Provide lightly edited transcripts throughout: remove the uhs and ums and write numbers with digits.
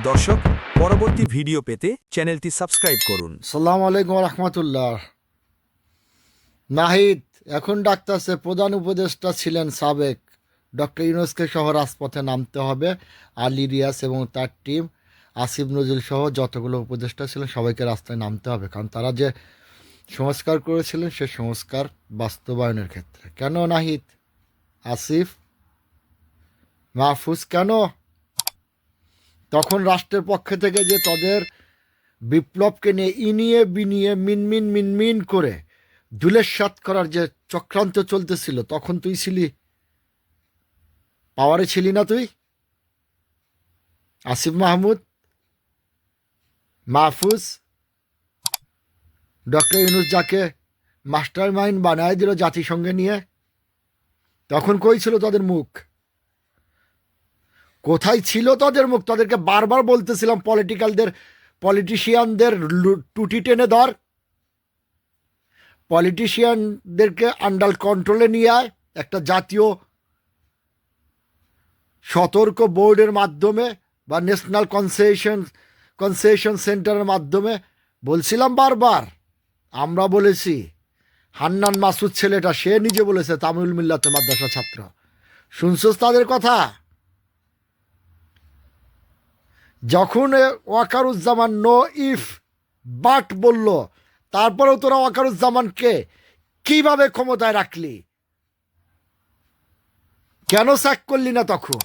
দর্শক, পরবর্তী ভিডিও পেতে চ্যানেলটি সাবস্ক্রাইব করুন। আসসালামু আলাইকুম রহমতুল্লাহ। নাহিদ এখন ডাকতেছে প্রধান উপদেষ্টা ছিলেন সাবেক ডক্টর ইউনূসকে সহ রাজপথে নামতে হবে। আলী রিয়াজ এবং তার টিম, আসিফ নজরুল সহ যতগুলো উপদেষ্টা ছিলেন সবাইকে রাস্তায় নামতে হবে, কারণ তারা যে সংস্কার করেছিলেন সে সংস্কার বাস্তবায়নের ক্ষেত্রে। কেন নাহিদ, আসিফ, মাহফুজ, কেন তখন রাষ্ট্রের পক্ষ থেকে যে তাদের বিপ্লবকে নিয়ে ইনিয়ে বিনিয়ে মিনমিন মিনমিন করে ধুলেসাৎ করার যে চক্রান্ত চলতেছিল, তখন তুই ছিলি পাওয়ারে, ছিলি না তুই? আসিফ মাহমুদ, মাহফুজ, ডক্টর ইউনূস যাকে মাস্টার মাইন্ড বানায় দিল জাতিসংঘে নিয়ে, তখন কই ছিল তাদের মুখ? কোথায় ছিল তাদের মুখ? তাদেরকে বারবার বলতেছিলাম পলিটিশিয়ানদের টুটি টেনে ধর, পলিটিশিয়ানদেরকে আন্ডার কন্ট্রোলে নিয়ে আয়, একটা জাতীয় সতর্ক বোর্ডের মাধ্যমে বা ন্যাশনাল কনসেশন সেন্টারের মাধ্যমে। বলছিলাম বারবার, আমরা বলেছি, হান্নান মাসুদ ছেলেটা সে নিজে বলেছে, তামিল মিল্লাতে মাদ্রাসা ছাত্র। শুনছস তাদের কথা? যখন ওয়াকারুজ্জামান নো ইফ বাট বলল, তারপরেও তোরা ওয়াকারুজ্জামানকে কিভাবে ক্ষমতায় রাখলি? কেন স্যাক করলি না তখন?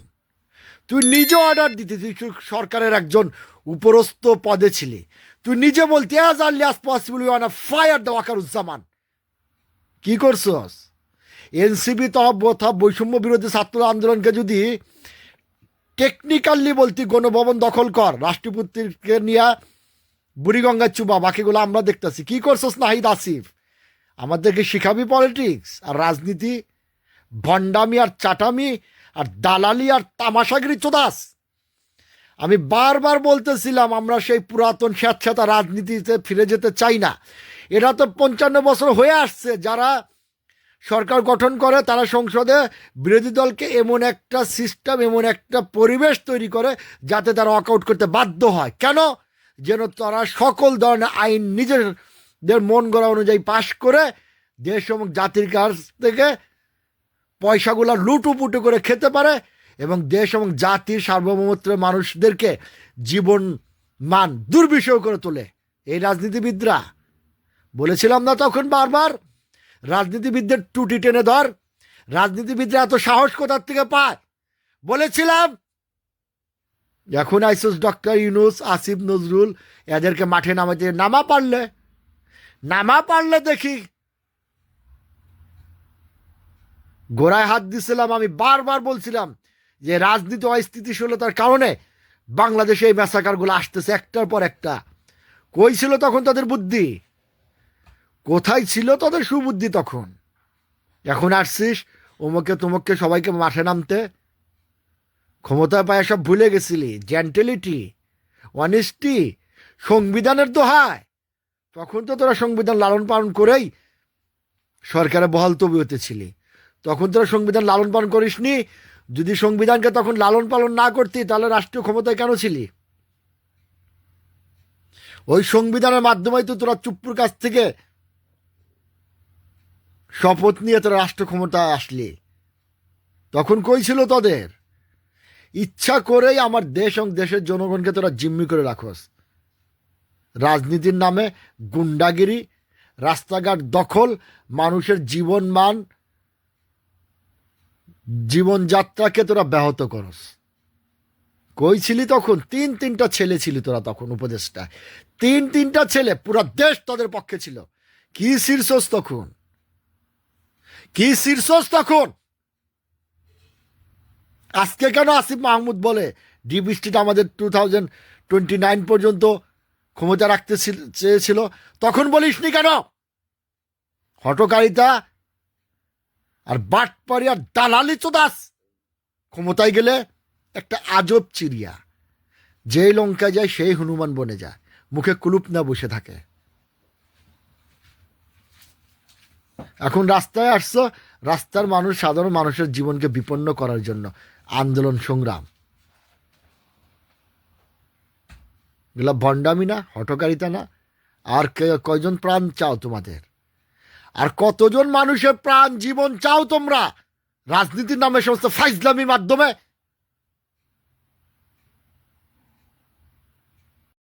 তুই নিজে অর্ডার দিতে, তুই সরকারের একজন উপরস্থ পদে ছিলি, তুই নিজে বলতি as early as possible you want fire the Wakeruzzaman. কি করছস? এনসিপি তথা বৈষম্য বিরোধী ছাত্র আন্দোলনকে যদি টেকনিক্যালি বলতি গণভবন দখল কর, রাষ্ট্রপতিকে নিয়ে বুড়িগঙ্গার চুবা, বাকিগুলো আমরা দেখতেছি। কি করছস নাহিদ, আসিফ? আমাদেরকে শিখাবি পলিটিক্স আর রাজনীতি, ভণ্ডামি আর চাটামি আর দালালি আর তামাশাগিরি চোদাস? আমি বারবার বলতেছিলাম আমরা সেই পুরাতন স্যাঁতস্যাঁতা রাজনীতিতে ফিরে যেতে চাই না। এরা তো 55 বছর হয়ে আসছে, যারা সরকার গঠন করে তারা সংসদে বিরোধী দলকে এমন একটা সিস্টেম, এমন একটা পরিবেশ তৈরি করে যাতে তারা ওয়াকআউট করতে বাধ্য হয়। কেন? যেন তারা সকল ধরনের আইন নিজেদের মন গড়া অনুযায়ী পাশ করে দেশ এবং জাতির কাছ থেকে পয়সাগুলো লুটুপুটু করে খেতে পারে এবং দেশ এবং জাতির সার্বভৌমত্বের মানুষদেরকে জীবন মান দুর্বিষহ করে তোলে এই রাজনীতিবিদরা। বলেছিলাম না তখন বারবার, রাজনীতিবিদদের টুটি টেনে ধর? রাজনীতিবিদরা এত সাহস কোথার থেকে পায়? বলেছিলাম। এখন আইসোস ডক্টর ইউনূস, আসিফ নজরুল, এদেরকে মাঠে নামাতে নামা পারলে দেখি। গোড়ায় হাত দিছিলাম। আমি বারবার বলছিলাম যে রাজনীতি অস্থিতিশীলতার কারণে বাংলাদেশে এই ম্যাসাকারগুলো আসতেছে একটার পর একটা। কই ছিল তখন তাদের বুদ্ধি? কোথায় ছিল তাদের সুবুদ্ধি তখন? এখন আসছিস অমুকে তমুককে সবাইকে মাঠে নামতে। ক্ষমতায় পায় সব ভুলে গেছিলি। জেন্টেলিটি, অনেস্টি, সংবিধানের দোহায়। তখন তো তোরা সংবিধান লালন পালন করেই সরকারে বহাল তবিয়তে ছিলি। তখন তোরা সংবিধান লালন পালন করিসনি। যদি সংবিধানকে তখন লালন পালন না করতি তাহলে রাষ্ট্রীয় ক্ষমতায় কেন ছিলি? ওই সংবিধানের মাধ্যমেই তো তোরা চুপ্পুর কাছ থেকে শপথ নিয়ে তোরা রাষ্ট্র ক্ষমতায় আসলি। তখন কই ছিল তোদের? ইচ্ছা করেই আমার দেশ এবং দেশের জনগণকে তোরা জিম্মি করে রাখোস। রাজনীতির নামে গুন্ডাগিরি, রাস্তাঘাট দখল, মানুষের জীবনযাত্রাকে তোরা ব্যাহত করস। কই ছিলি তখন? তিনটা ছেলে ছিলি তোরা তখন উপদেষ্টা। তিনটা ছেলে, পুরো দেশ তোদের পক্ষে ছিল। কি শীর্ষস তখন? কি শীর্ষস তখন? আজকে কেন আসিফ মাহমুদ বলে ডিপ স্টেট আমাদের 2029 পর্যন্ত ক্ষমতা রাখতে চেয়েছিল? তখন বলিসনি কেন? হটকারিতা আর বাটপারি আর দালালি চোদাস। ক্ষমতায় গেলে একটা আজব চিড়িয়া, যেই লঙ্কা যায় সেই হনুমান বনে যায়, মুখে কুলুপ না বসে থাকে। এখন রাস্তায় আসছো, রাস্তার মানুষ, সাধারণ মানুষের জীবনকে বিপন্ন করার জন্য আন্দোলন সংগ্রাম। এগুলো ভণ্ডামি না, হঠকারিতা না? আর কয়জন প্রাণ চাও তোমাদের? আর কতজন মানুষের প্রাণ জীবন চাও তোমরা রাজনীতির নামে সমস্ত ফাইজলামির মাধ্যমে?